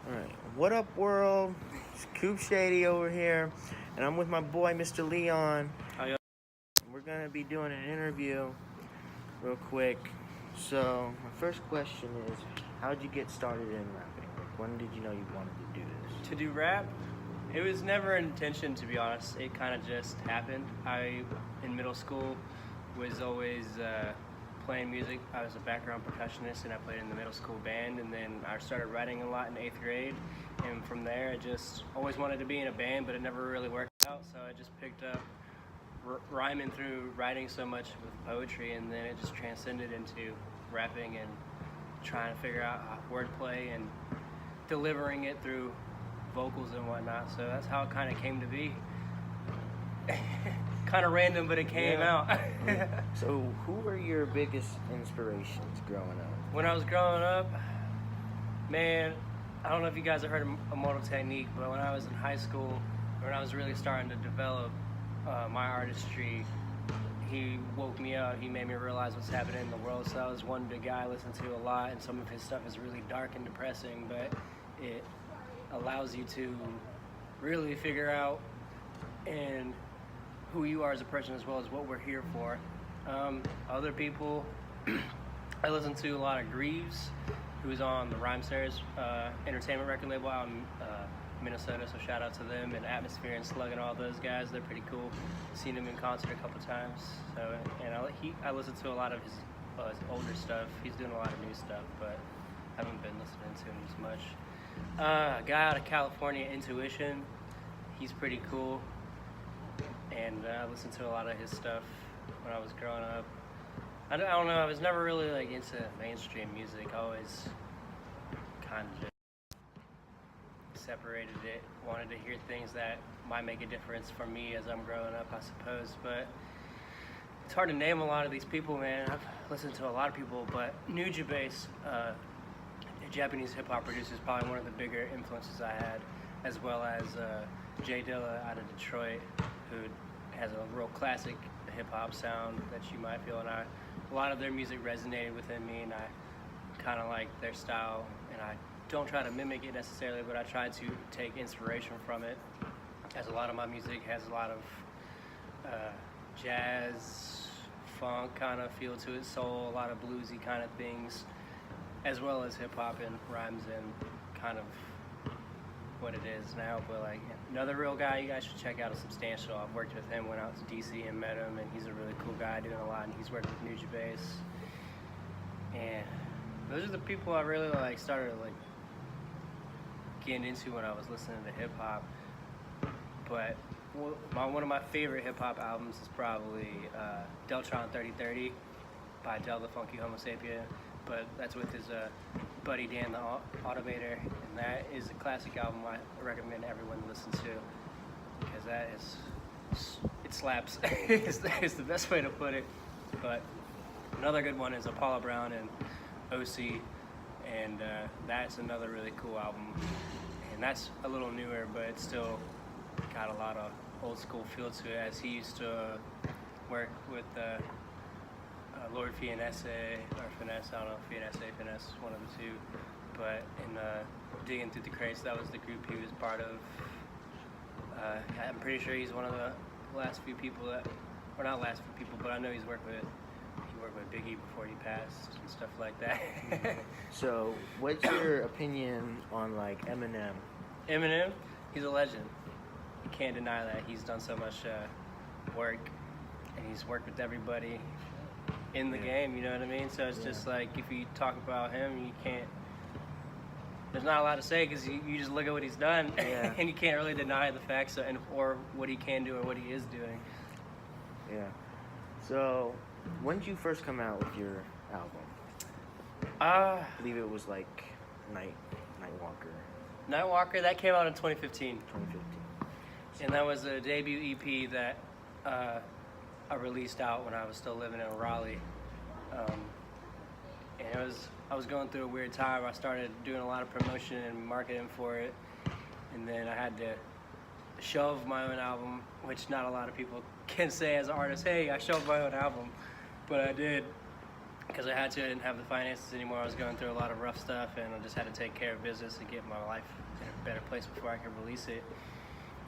Alright, what up, world? It's Coop Shady over here, and I'm with my boy, Mr. Leon. How y'all? We're gonna be doing an interview real quick. So, my first question is, how'd you get started in rapping? Like, when did you know you wanted to do this? To do rap, it was never an intention, to be honest. It kind of just happened. In middle school, was always playing music. I was a background percussionist, and I played in the middle school band. And then I started writing a lot in 8th grade. And from there, I just always wanted to be in a band, but it never really worked out. So I just picked up rhyming through writing so much with poetry, and then it just transcended into rapping and trying to figure out wordplay and delivering it through vocals and whatnot. So that's how it kind of came to be. Kind of random, but it came out. So, who were your biggest inspirations growing up? When I was growing up, man, I don't know if you guys have heard of Immortal Technique, but when I was in high school, when I was really starting to develop my artistry, he woke me up. He made me realize what's happening in the world. So that was one big guy I listen to a lot, and some of his stuff is really dark and depressing, but it allows you to really figure out and who you are as a person, as well as what we're here for. Other people, I listen to a lot of Greaves, who's on the Rhymesayers entertainment record label out in Minnesota, so shout out to them, and Atmosphere and Slug and all those guys. They're pretty cool. Seen them in concert a couple times. So, and I listen to a lot of his older stuff. He's doing a lot of new stuff, but I haven't been listening to him as much. A guy out of California, Intuition. He's pretty cool, and I listened to a lot of his stuff when I was growing up. I don't know. I was never really like into mainstream music. I always kind of just separated it. Wanted to hear things that might make a difference for me as I'm growing up, I suppose. But it's hard to name a lot of these people, man. I've listened to a lot of people, but Nujabes, a Japanese hip hop producer, is probably one of the bigger influences I had, as well as Jay Dilla out of Detroit, who has a real classic hip hop sound that you might feel, and a lot of their music resonated within me, and I kind of like their style, and I don't try to mimic it necessarily, but I try to take inspiration from it, as a lot of my music has a lot of jazz, funk kind of feel to it, soul, a lot of bluesy kind of things, as well as hip hop and rhymes and kind of what it is now. But like, another real guy you guys should check out is Substantial. I've worked with him when I was in DC and met him, and he's a really cool guy doing a lot, and he's worked with Nujabes. And those are the people I really like started like getting into when I was listening to hip hop. But one of my favorite hip hop albums is probably Deltron 3030 by Del the Funky Homo Sapien. But that's with his buddy Dan the Automator, and that is a classic album I recommend everyone listen to, because that is, it slaps. It's the best way to put it. But another good one is Apollo Brown and OC, and that's another really cool album. And that's a little newer, but it's still got a lot of old school feel to it, as he used to work with Lord Finesse, or Finesse, I don't know, Finesse, one of the two. But in Digging Through the Crates, that was the group he was part of. I'm pretty sure he's one of the last few people that, or not last few people, but I know he worked with Biggie before he passed and stuff like that. So, what's your opinion on like Eminem? Eminem, he's a legend. You can't deny that. He's done so much work, and he's worked with everybody in the game, you know what I mean? So it's just like, if you talk about him, you can't, there's not a lot to say, because you just look at what he's done, and you can't really deny the facts or what he can do or what he is doing. Yeah. So, when did you first come out with your album? I believe it was like Nightwalker. Nightwalker, that came out in 2015. 2015. And that was a debut EP that I released out when I was still living in Raleigh. And I was going through a weird time. I started doing a lot of promotion and marketing for it, and then I had to shelve my own album, which not a lot of people can say as an artist, hey, I shelved my own album, but I did, because I had to. I didn't have the finances anymore. I was going through a lot of rough stuff, and I just had to take care of business and get my life in a better place before I could release it.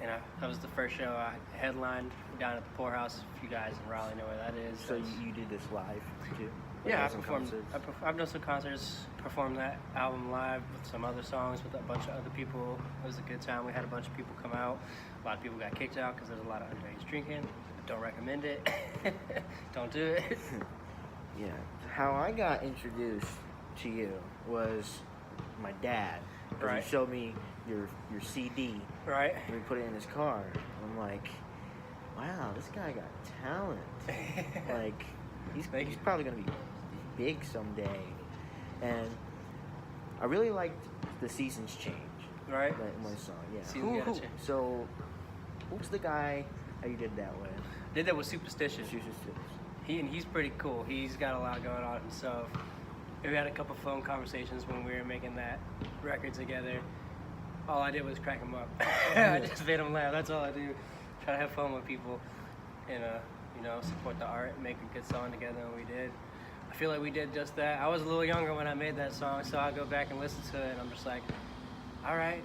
And that was the first show I headlined down at the Poorhouse. If you guys in Raleigh know where that is. So you did this live too? Yeah, I some performed. concerts? I've done some concerts, performed that album live with some other songs with a bunch of other people. It was a good time. We had a bunch of people come out. A lot of people got kicked out because there's a lot of underage drinking. Don't recommend it. Don't do it. Yeah. How I got introduced to you was my dad. 'Cause Right. He showed me your CD. Right? And we put it in his car. I'm like, wow, this guy got talent. Like, Thank he's you. probably gonna be big someday. And I really liked the Seasons Change. Right? That one song, yeah. Seasons Gotta Change. So, who's the guy that you did that with? Did that with Superstition. Seasons Change. He's pretty cool. He's got a lot going on himself. We had a couple phone conversations when we were making that record together. All I did was crack him up. I just made him laugh. That's all I do. Try to have fun with people and support the art, make a good song together, and we did. I feel like we did just that. I was a little younger when I made that song, so I go back and listen to it, and I'm just like, all right.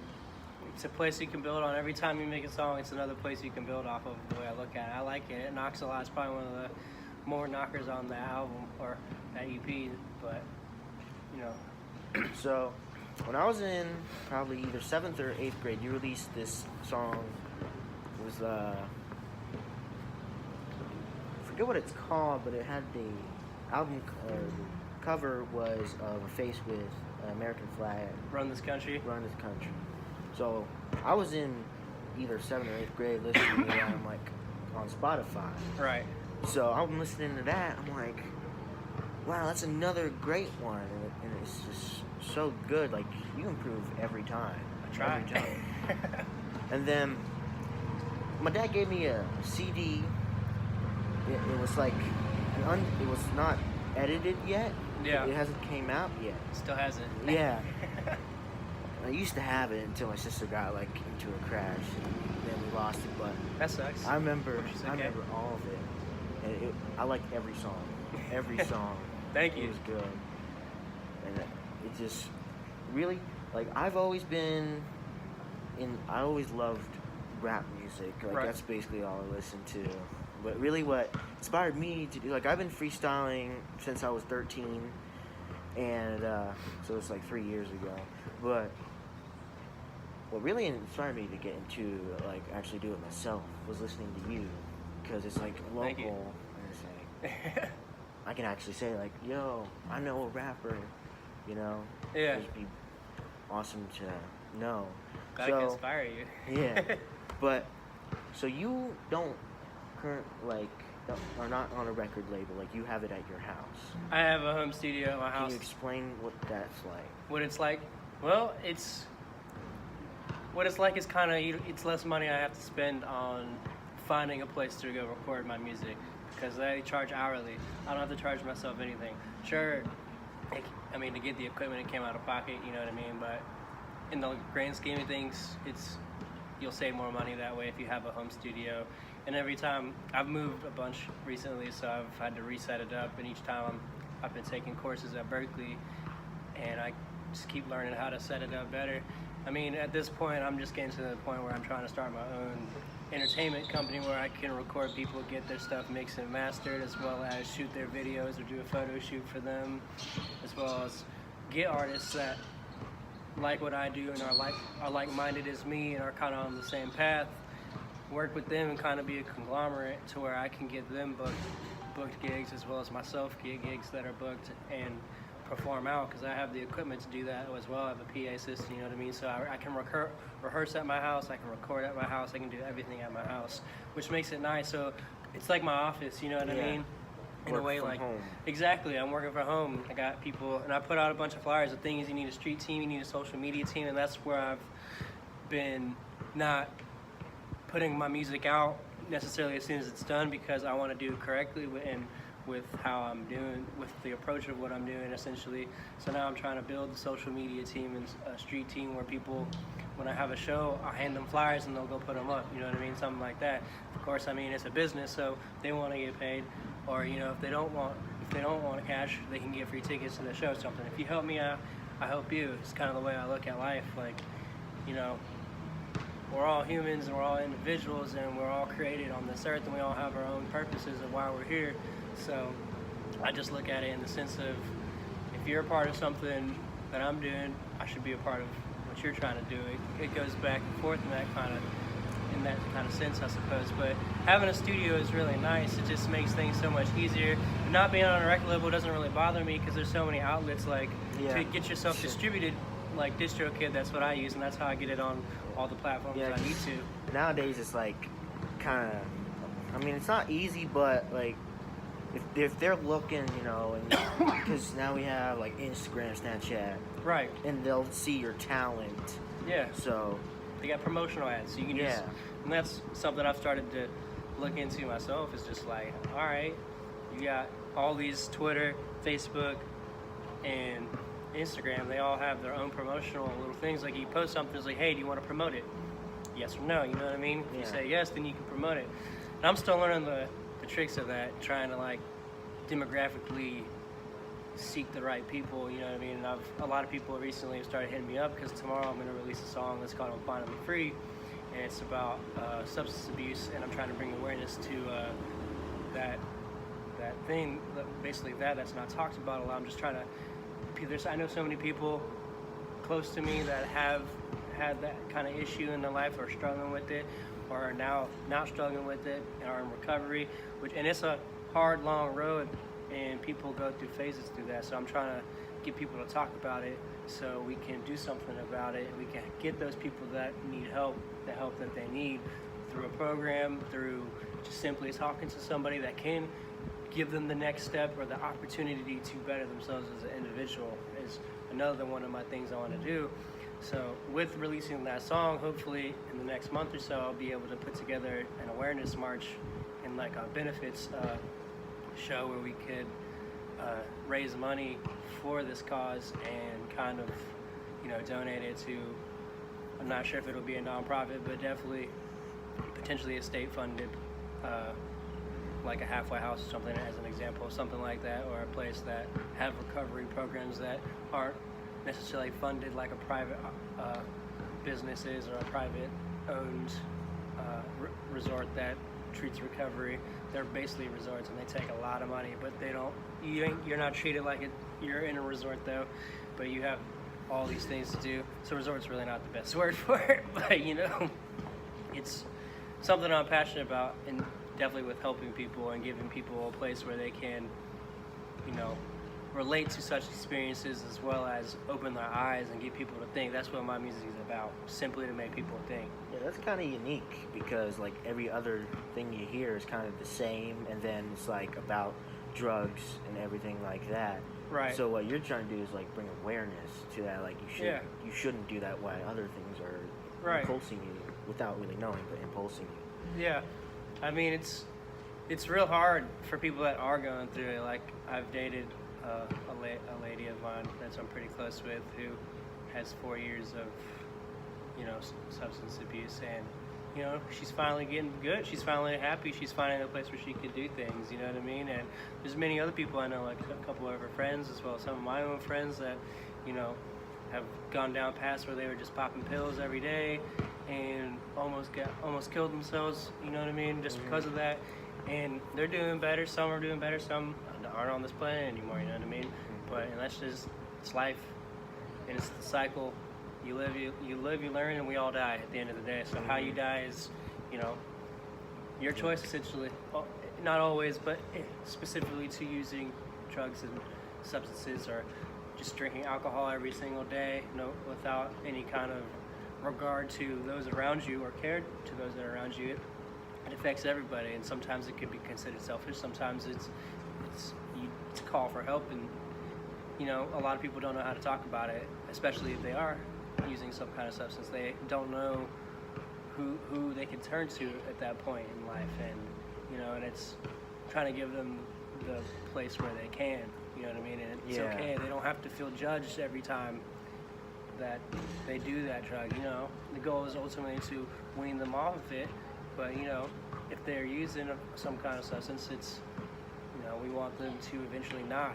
It's a place you can build on. Every time you make a song, it's another place you can build off of. The way I look at it, I like it. It knocks a lot. It's probably one of the more knockers on the album or that EP, but So, when I was in probably either 7th or 8th grade, you released this song. It was, I forget what it's called, but it had the album, the cover was of a face with an American flag, Run This Country. Run This Country. So, I was in either 7th or 8th grade listening to that, like, on Spotify. Right. So, I'm listening to that, I'm like, wow, that's another great one, and it's just so good. Like, you improve every time. I try. Every time. And then my dad gave me a CD. It was like it was not edited yet. Yeah. It hasn't came out yet. Still hasn't. Yeah. I used to have it until my sister got like into a crash, and then we lost it. But That sucks. I remember Which is I okay. remember all of it, and I liked every song. Every song. Thank you. It was good. And it just really, like, I've always been I always loved rap music. Like, Right. that's basically all I listened to. But really what inspired me to do, like, I've been freestyling since I was 13. And, so it's like 3 years ago. But what really inspired me to get into, like, actually do it myself was listening to you. Because it's, like, Thank you. local. And it's like, I can actually say, like, yo, I know a rapper, you know? Yeah. It'd be awesome to know. Glad I can inspire you. Yeah. But, so you don't are not on a record label, like, you have it at your house. I have a home studio at my Can house. you explain what that's like? What it's like? Well, it's kind of it's less money I have to spend on finding a place to go record my music because they charge hourly. I don't have to charge myself anything. Sure, to get the equipment, it came out of pocket. You know what I mean? But in the grand scheme of things, you'll save more money that way if you have a home studio. And every time I've moved a bunch recently, so I've had to reset it up. And each time I've been taking courses at Berkeley, and I just keep learning how to set it up better. I mean, at this point, I'm just getting to the point where I'm trying to start my own entertainment company where I can record people, get their stuff mixed and mastered, as well as shoot their videos or do a photo shoot for them, as well as get artists that like what I do and are like-minded as me and are kind of on the same path, work with them and kind of be a conglomerate to where I can get them booked gigs as well as myself get gigs that are booked and perform out because I have the equipment to do that as well. I have a PA system, you know what I mean? So I can rehearse at my house, I can record at my house, I can do everything at my house, which makes it nice. So it's like my office, you know what I mean? In Work a way, from like home. Exactly. I'm working from home. I got people, and I put out a bunch of flyers. The thing is, you need a street team, you need a social media team, and that's where I've been not putting my music out necessarily as soon as it's done because I want to do it correctly with how I'm doing, with the approach of what I'm doing, essentially. So now I'm trying to build a social media team and a street team where people, when I have a show, I'll hand them flyers and they'll go put them up. You know what I mean? Something like that. Of course, I mean, it's a business, so they want to get paid. Or, if they don't want to cash, they can get free tickets to the show or something. If you help me out, I help you. It's kind of the way I look at life. Like, you know, we're all humans and we're all individuals and we're all created on this earth and we all have our own purposes of why we're here. So I just look at it in the sense of, if you're a part of something that I'm doing, I should be a part of what you're trying to do. It goes back and forth in that kind of sense, I suppose. But having a studio is really nice. It just makes things so much easier. Not being on a record label doesn't really bother me because there's so many outlets, like, to get yourself distributed. Like DistroKid, that's what I use, and that's how I get it on all the platforms I need to. Nowadays, it's like kind of, I mean, it's not easy, but like if they're looking, you know, and because now we have like Instagram, Snapchat, right, and they'll see your talent. Yeah. So they got promotional ads, so you can just, and that's something I've started to look into myself. It's just like, all right, you got all these Twitter, Facebook, and Instagram, they all have their own promotional little things. Like, you post something, it's like, hey, do you want to promote it? Yes or no, you know what I mean? If you say yes, then you can promote it. And I'm still learning the tricks of that, trying to like demographically seek the right people, you know what I mean? And a lot of people recently have started hitting me up because tomorrow I'm going to release a song that's called I'm Finally Free, and it's about substance abuse, and I'm trying to bring awareness to that thing, basically that's not talked about a lot. I'm just trying to, I know so many people close to me that have had that kind of issue in their life or struggling with it, or are now not struggling with it and are in recovery, and it's a hard, long road, and people go through phases through that. So I'm trying to get people to talk about it so we can do something about it, and we can get those people that need help, the help that they need, through a program, through just simply talking to somebody that can give them the next step or the opportunity to better themselves as an individual is another one of my things I want to do. So with releasing that song, hopefully in the next month or so, I'll be able to put together an awareness march and like a benefits show where we could raise money for this cause and kind of, you know, donate it to, I'm not sure if it'll be a nonprofit, but definitely potentially a state-funded like a halfway house or something, as an example, something like that, or a place that have recovery programs that aren't necessarily funded like a private business is, or a private owned resort that treats recovery. They're basically resorts and they take a lot of money, but you're not treated like you're in a resort though, but you have all these things to do. So resort's really not the best word for it, but you know, it's something I'm passionate about, and definitely with helping people and giving people a place where they can, you know, relate to such experiences, as well as open their eyes and get people to think. That's what my music is about, simply to make people think. Yeah, that's kind of unique because like every other thing you hear is kind of the same, and then it's like about drugs and everything like that. Right. So what you're trying to do is like bring awareness to that. Like you shouldn't do that while other things are impulsing you without really knowing, but impulsing you. Yeah. I mean, it's real hard for people that are going through it. Like, I've dated a lady of mine that I'm pretty close with who has 4 years of, you know, substance abuse, and, you know, she's finally getting good. She's finally happy. She's finding a place where she can do things, you know what I mean? And there's many other people I know, like a couple of her friends, as well as some of my own friends that, you know, have gone down past where they were just popping pills every day and almost killed themselves, you know what I mean, just because of that. And they're doing better. Some are doing better. Some aren't on this planet anymore, you know what I mean? But, and that's just, it's life, and it's the cycle. You live, you learn, and we all die at the end of the day. So how you die is, you know, your choice essentially. Well, not always, but specifically to using drugs and substances, or just drinking alcohol every single day, without any kind of regard to those around you or care to those that are around you. It affects everybody, and sometimes it can be considered selfish. Sometimes it's a call for help, and you know, a lot of people don't know how to talk about it, especially if they are using some kind of substance. They don't know who they can turn to at that point in life, and you know, and it's trying to give them the place where they can, you know what I mean? And it's okay. They don't have to feel judged every time that they do that drug, you know. The goal is ultimately to wean them off of it, but you know, if they're using some kind of substance, it's, you know, we want them to eventually not.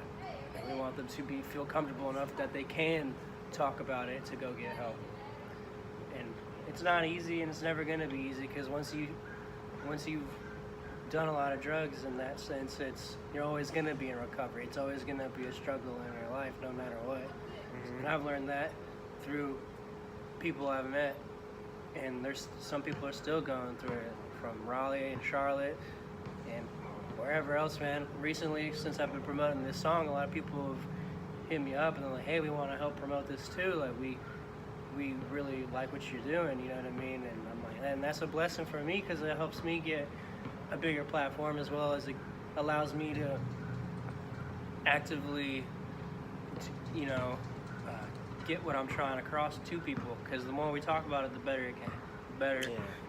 And we want them to feel comfortable enough that they can talk about it to go get help. And it's not easy, and it's never going to be easy, because once you've done a lot of drugs, in that sense, you're always going to be in recovery. It's always going to be a struggle in your life, no matter what. Mm-hmm. And I've learned that through people I've met, and there's some people are still going through it, from Raleigh and Charlotte and wherever else, man. Recently, since I've been promoting this song, a lot of people have hit me up and they're like, hey, we want to help promote this too. Like, we really like what you're doing, you know what I mean? And I'm like, and that's a blessing for me, because it helps me get a bigger platform, as well as it allows me to actively, get what I'm trying to cross to people. Because the more we talk about it, the better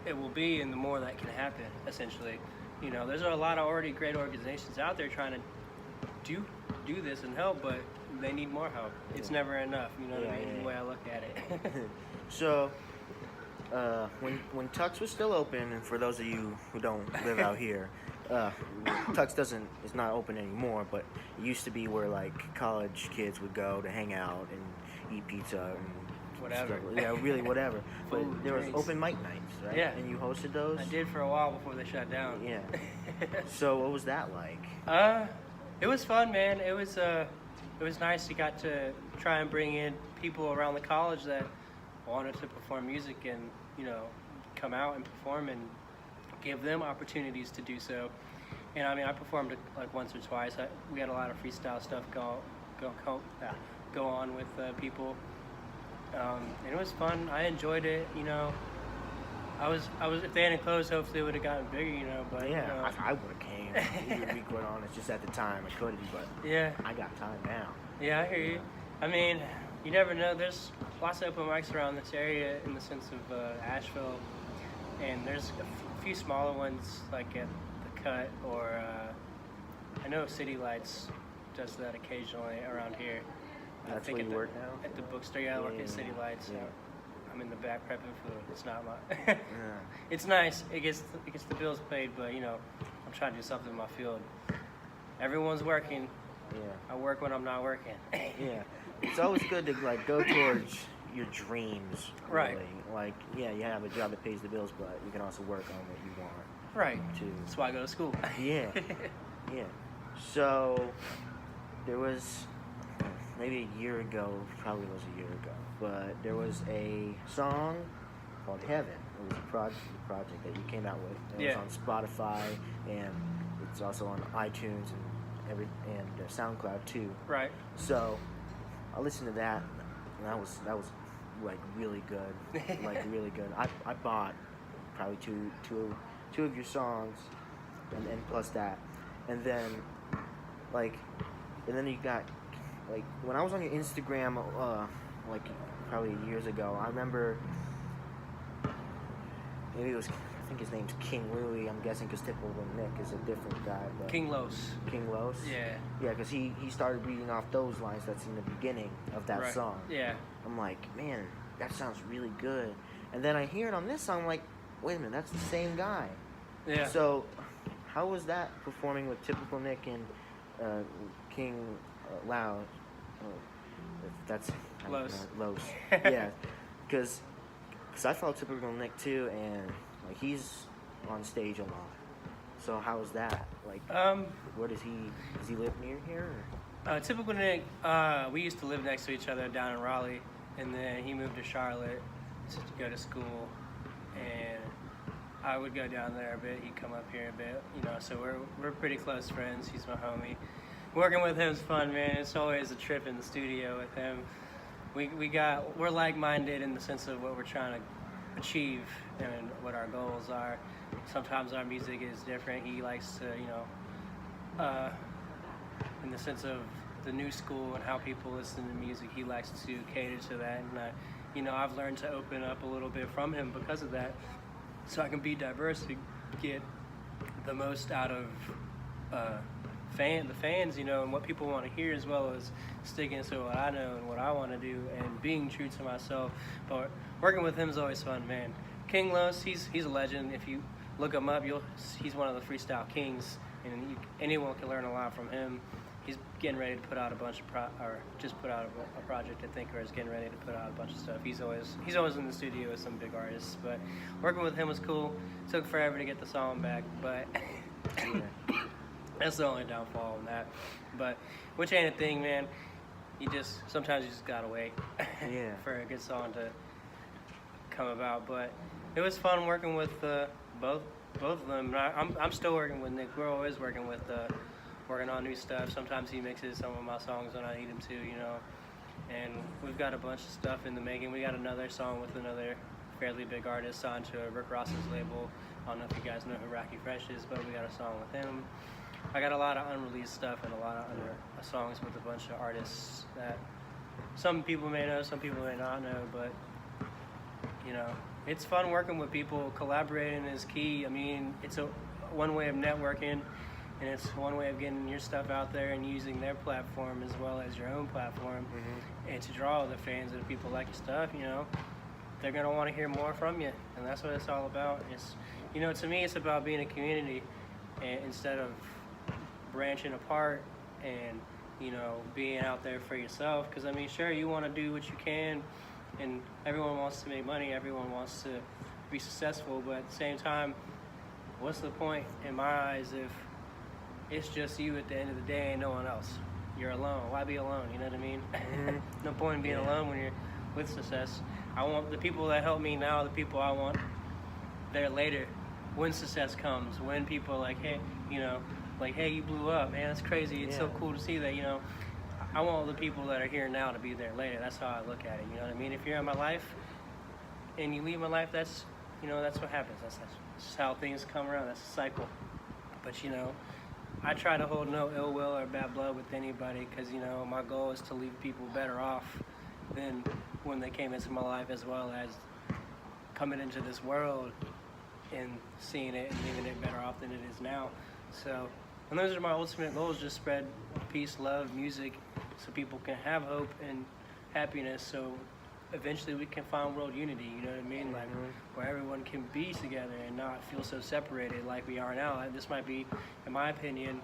it will be, and the more that can happen, essentially. There's a lot of already great organizations out there trying to do this and help, but they need more help. It's never enough, you know what I mean? The way I look at it. So, when Tux was still open, and for those of you who don't live out here, Tux is not open anymore, but it used to be where like college kids would go to hang out and eat pizza and whatever. stuff. Yeah, really whatever. But Food, there was drinks. Open mic nights, right? Yeah. And you hosted those? I did for a while before they shut down. Yeah. So what was that like? It was fun, man. It was nice. You got to try and bring in people around the college that wanted to perform music, and come out and perform, and give them opportunities to do so. And I mean, I performed like once or twice. We had a lot of freestyle stuff go on with people, and it was fun. I enjoyed it. I was. If they hadn't closed, hopefully it would have gotten bigger. But yeah, I would have came. Either week went on. It's just at the time I couldn't, but yeah, I got time now. Yeah, I hear you. I mean, you never know. There's lots of open mics around this area, in the sense of Asheville, and there's a few smaller ones like at the Cut, or I know City Lights does that occasionally around here. That's where you work now? At the bookstore, yeah, I work at City Lights. Yeah. I'm in the back prepping food. It's not my. It's nice. It gets the bills paid, but I'm trying to do something in my field. Everyone's working. Yeah. I work when I'm not working. Yeah. It's always good to like go towards your dreams. Really. Right. Like, yeah, you have a job that pays the bills, but you can also work on what you want. Right. Too. That's why I go to school. Yeah. Yeah. So there was maybe a year ago, probably was a year ago, but there was a song called Heaven. It was a project that you came out with. It was on Spotify, and it's also on iTunes and SoundCloud too. Right. So I listened to that, and that was like really good, like really good. I bought probably two of your songs, and plus that, and then you got like when I was on your Instagram, like probably years ago. I remember maybe it was. I think his name's King Louie. I'm guessing because Typical Nick is a different guy. But King Los. King Los? Yeah. Yeah, because he started reading off those lines that's in the beginning of that song. Yeah. I'm like, man, that sounds really good. And then I hear it on this song, I'm like, wait a minute, that's the same guy. Yeah. So how was that performing with Typical Nick and King Loud? That's Los. Los. Yeah. Because I follow Typical Nick too, and like he's on stage a lot. So how is that? Like, where does he live near here? Or? Typical Nick, we used to live next to each other down in Raleigh, and then he moved to Charlotte to go to school, and I would go down there a bit. He'd come up here a bit, So we're pretty close friends. He's my homie. Working with him's fun, man. It's always a trip in the studio with him. We're like-minded in the sense of what we're trying to achieve and what our goals are. Sometimes our music is different. He likes to, in the sense of the new school and how people listen to music, he likes to cater to that. And I've learned to open up a little bit from him because of that, so I can be diverse to get the most out of the fans, and what people want to hear, as well as sticking to what I know and what I want to do and being true to myself. But working with him is always fun, man. King Los, he's a legend. If you look him up, he's one of the freestyle kings and anyone can learn a lot from him. He's getting ready to put out a bunch of just put out a project. I think, or is getting ready to put out a bunch of stuff. He's always in the studio with some big artists. But working with him was cool. Took forever to get the song back, but Yeah. that's the only downfall on that. But which ain't a thing, man. Sometimes you just gotta wait Yeah. for a good song to come about. But it was fun working with both of them. I'm still working with Nick. We're always working on new stuff. Sometimes he mixes some of my songs when I need him to, And we've got a bunch of stuff in the making. We got another song with another fairly big artist signed to Rick Ross's label. I don't know if you guys know who Rocky Fresh is, but we got a song with him. I got a lot of unreleased stuff and a lot of songs with a bunch of artists that some people may know, some people may not know, but it's fun working with people. Collaborating is key. I mean, it's one way of networking, and it's one way of getting your stuff out there and using their platform as well as your own platform, and to draw the fans and people like your stuff. They're gonna want to hear more from you, and that's what it's all about. It's to me, it's about being a community, and instead of branching apart and being out there for yourself. Because I mean, sure, you want to do what you can, and everyone wants to make money, everyone wants to be successful, but at the same time, what's the point in my eyes if it's just you at the end of the day and no one else? You're alone. Why be alone? You know what I mean? No point in being alone when you're with success. I want the people that help me now, the people I want there later, when success comes, when people are like, hey, hey, you blew up, man, that's crazy. It's so cool to see that, I want the people that are here now to be there later. That's how I look at it, you know what I mean? If you're in my life and you leave my life, that's what happens. That's just how things come around. That's a cycle. But, I try to hold no ill will or bad blood with anybody because, my goal is to leave people better off than when they came into my life, as well as coming into this world and seeing it and leaving it better off than it is now. So, and those are my ultimate goals, just spread peace, love, music, so people can have hope and happiness, so eventually we can find world unity, you know what I mean? Like, where everyone can be together and not feel so separated like we are now. This might be, in my opinion,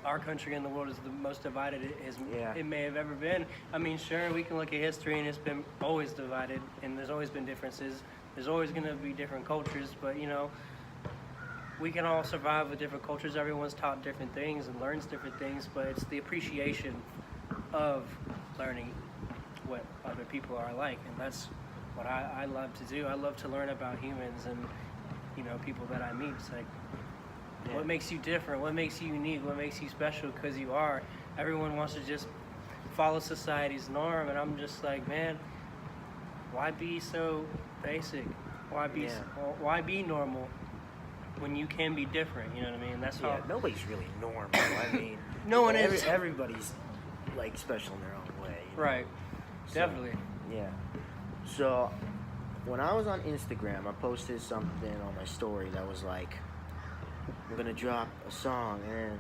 our country in the world is the most divided it may have ever been. I mean, sure, we can look at history and it's been always divided, and there's always been differences. There's always going to be different cultures, but, we can all survive with different cultures. Everyone's taught different things and learns different things, but it's the appreciation of learning what other people are like, and that's what I love to do. I love to learn about humans and people that I meet. It's like, what makes you different? What makes you unique? What makes you special? Because you are. Everyone wants to just follow society's norm, and I'm just like, man, why be so basic? Why be normal when you can be different? You know what I mean? That's how. Nobody's really normal. I mean, no one is. Everybody's like special in their own way. Right. So, definitely. Yeah. So when I was on Instagram, I posted something on my story that was like, I'm gonna drop a song, and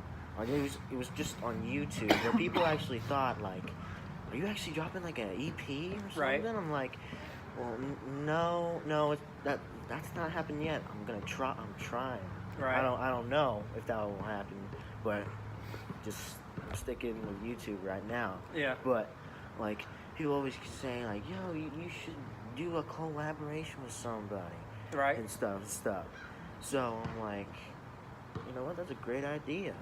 it was just on YouTube where people actually thought like, are you actually dropping like an EP or something? Right. I'm like, well, no, that's not happened yet. I'm trying. Right. I don't know if that will happen, but just sticking with YouTube right now. Yeah. But like, people always saying like, yo, you should do a collaboration with somebody. Right. And stuff. So I'm like, you know what? That's a great idea.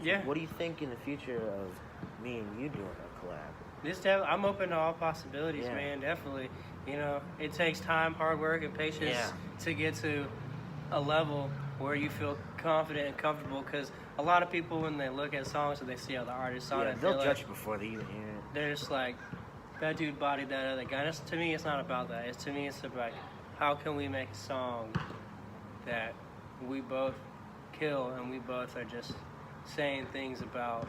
Yeah. What do you think in the future of me and you doing a collab? I'm open to all possibilities, man. Definitely. It takes time, hard work, and patience to get to a level where you feel confident and comfortable. Because a lot of people, when they look at songs and they see other artists on it, they'll judge you before they even hear it. They're just like, that dude bodied that other guy. To me, it's not about that. To me, it's about how can we make a song that we both kill and we both are just saying things about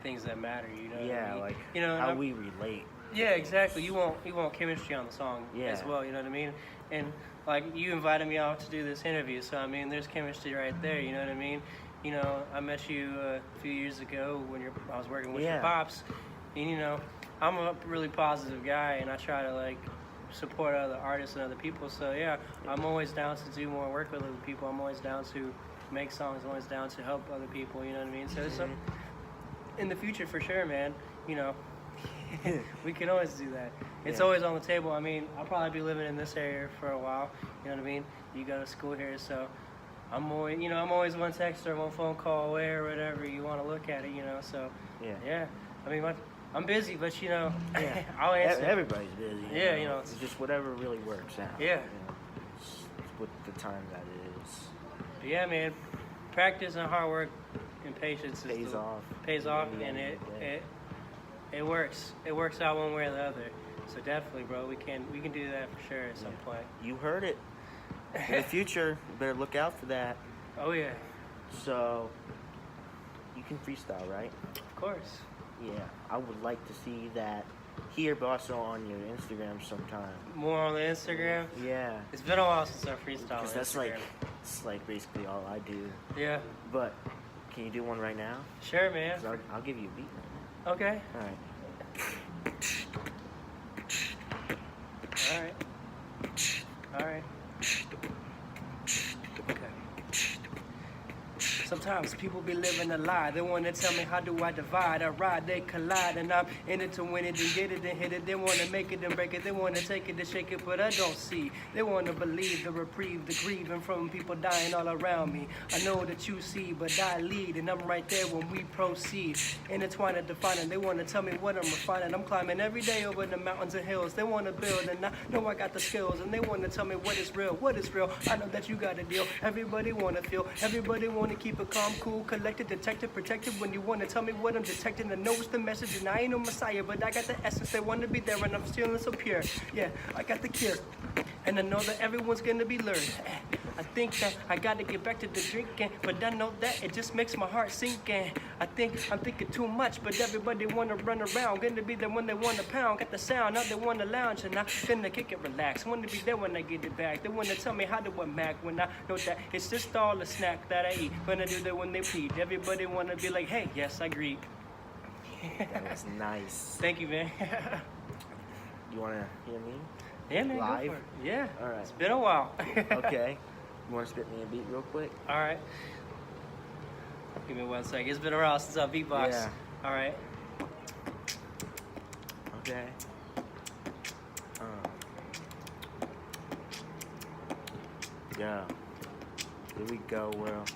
things that matter. What I mean? Like how we relate. Yeah, exactly. You want chemistry on the song as well. You know what I mean? And like, you invited me out to do this interview, so I mean, there's chemistry right there. You know what I mean? I met you a few years ago when I was working with your pops, and I'm a really positive guy, and I try to like support other artists and other people. So yeah, I'm always down to do more work with other people. I'm always down to make songs, I'm always down to help other people. You know what I mean? So it's Mhm. in the future for sure, man. You know, we can always do that. It's Yeah. always on the table. I mean, I'll probably be living in this area for a while. You know what I mean? You go to school here, so I'm always one text or one phone call away or whatever. You want to look at it, you know? So Yeah. yeah. I mean, I'm busy, but Yeah. I'll answer. Everybody's busy. Yeah, you know, It's just whatever really works out. Yeah. You know, it's with the time that it is. But yeah, man. Practice and hard work and patience Pays off. Pays off, At the and end of the day. it works. It works out one way or the other. So definitely, bro, we can do that for sure at some Yeah. point. You heard it. In the future, you better look out for that. Oh yeah, So, you can freestyle, right? of course. Yeah. I would like to see that here, but also on your Instagram sometime. More on the Instagram. Yeah. It's been a while since I freestyled on Because that's Instagram. it's like basically all I do. Yeah, But, can you do one right now? sure, man. 'Cause I'll give you a beat right Okay. now. All right. All right. All right. Okay. Sometimes people be living a lie. They want to tell me, how do I divide? I ride, they collide, and I'm in it to win it and get it and hit it. They want to make it and break it. They want to take it and shake it, but I don't see. They want to believe the reprieve, the grieving from people dying all around me. I know that you see, but I lead, and I'm right there when we proceed. Intertwine and defining. They want to tell me what I'm refining. I'm climbing every day over the mountains and hills. They want to build, and I know I got the skills, and they want to tell me what is real. What is real? I know that you got a deal. Everybody want to feel. Everybody want to keep it calm, cool, collected, detected, protected. When you want to tell me what I'm detecting, I know it's the message, and I ain't no messiah, but I got the essence. They want to be there, and I'm feeling so pure. Yeah, I got the cure, and I know that everyone's gonna be learned. I think that I gotta get back to the drinking, but I know that it just makes my heart sinking. I think I'm thinking too much, but everybody wanna run around. Gonna be there when they wanna pound, got the sound, now they wanna lounge, and I'm gonna kick it, relax. Wanna be there when I get it back. They wanna tell me how to mac when I know that it's just all a snack that I eat. When I do that when they plead, everybody wanna be like, hey, yes, I agree. That was nice. Thank you, man. You want to hear me? Yeah, man, Live? go for it. Yeah, All right. it's been a while. Okay. You want to spit me a beat real quick? All right. Give me 1 second. It's been a while since I beatbox. Yeah. All right. Okay. Yeah. Here we go, world.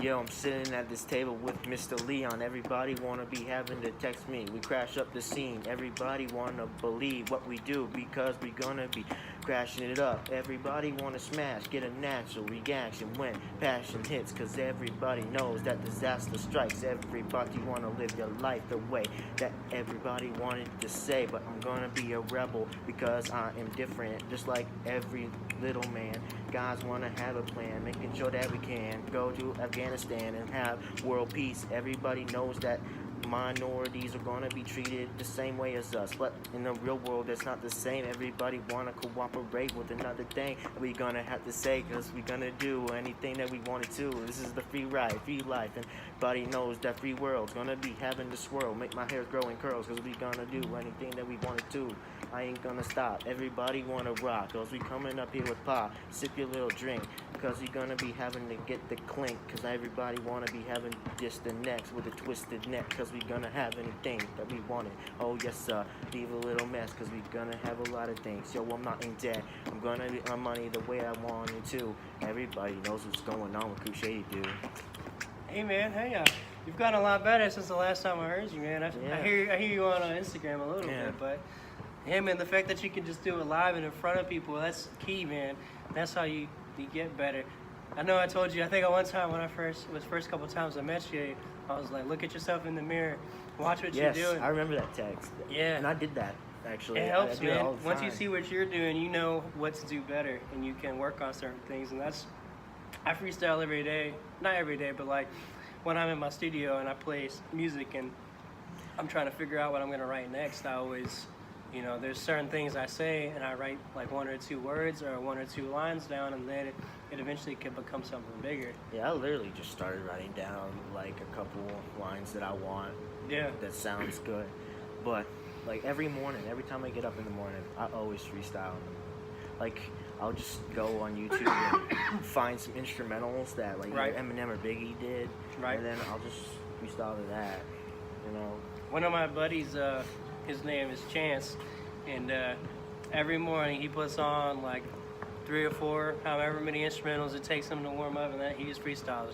Yo, I'm sitting at this table with Mr. Leon. Everybody wanna be having to text me. We crash up the scene. Everybody wanna believe what we do because we gonna be crashing it up. Everybody wanna smash, get a natural reaction when passion hits. Cause everybody knows that disaster strikes. Everybody wanna live your life the way that everybody wanted to say. But I'm gonna be a rebel because I am different. Just like every little man. Guys wanna have a plan, making sure that we can go to Afghanistan and have world peace. Everybody knows that minorities are gonna be treated the same way as us, but in the real world that's not the same. Everybody wanna cooperate with another thing we gonna have to say, cause we gonna do anything that we wanted to. This is the free ride, free life, and everybody knows that free world's gonna be having to swirl, make my hair grow in curls, cause we gonna do anything that we wanted to. I ain't gonna stop. Everybody wanna rock, cause we coming up here with pop. Sip your little drink, cause we gonna be having to get the clink, cause everybody wanna be having just the next with a twisted neck, cause we gonna have anything that we wanted. Oh yes sir, leave a little mess, cause we gonna have a lot of things. Yo, I'm not in debt, I'm gonna get my money the way I want it to. Everybody knows what's going on with Cool Shady, dude. Hey, man. Hey, you've gotten a lot better since the last time I heard you, man. I Yeah. hear you on Instagram a little Yeah. bit, but yeah, man, the fact that you can just do it live and in front of people, that's key, man. That's how you get better. I know I told you, I think at one time when it was first couple times I met you, I was like, look at yourself in the mirror, watch what Yes, you're doing. I remember that text. Yeah. And I did that, actually. It helps, I do it man. all the Once you time. see what you're doing, you know what to do better, and you can work on certain things. And I freestyle every day. Not every day, but like when I'm in my studio and I play music and I'm trying to figure out what I'm going to write next, I always, there's certain things I say and I write like 1 or 2 words or 1 or 2 lines down, and then it eventually can become something bigger. Yeah, I literally just started writing down like a couple lines that I want. Yeah. That sounds good. But like every morning, every time I get up in the morning, I always freestyle. Like I'll just go on YouTube and find some instrumentals that like Right. either Eminem or Biggie did, Right. and then I'll just freestyle to that. You know. One of my buddies, his name is Chance, and every morning he puts on like 3 or 4, however many instrumentals it takes him to warm up, and that he just freestyles.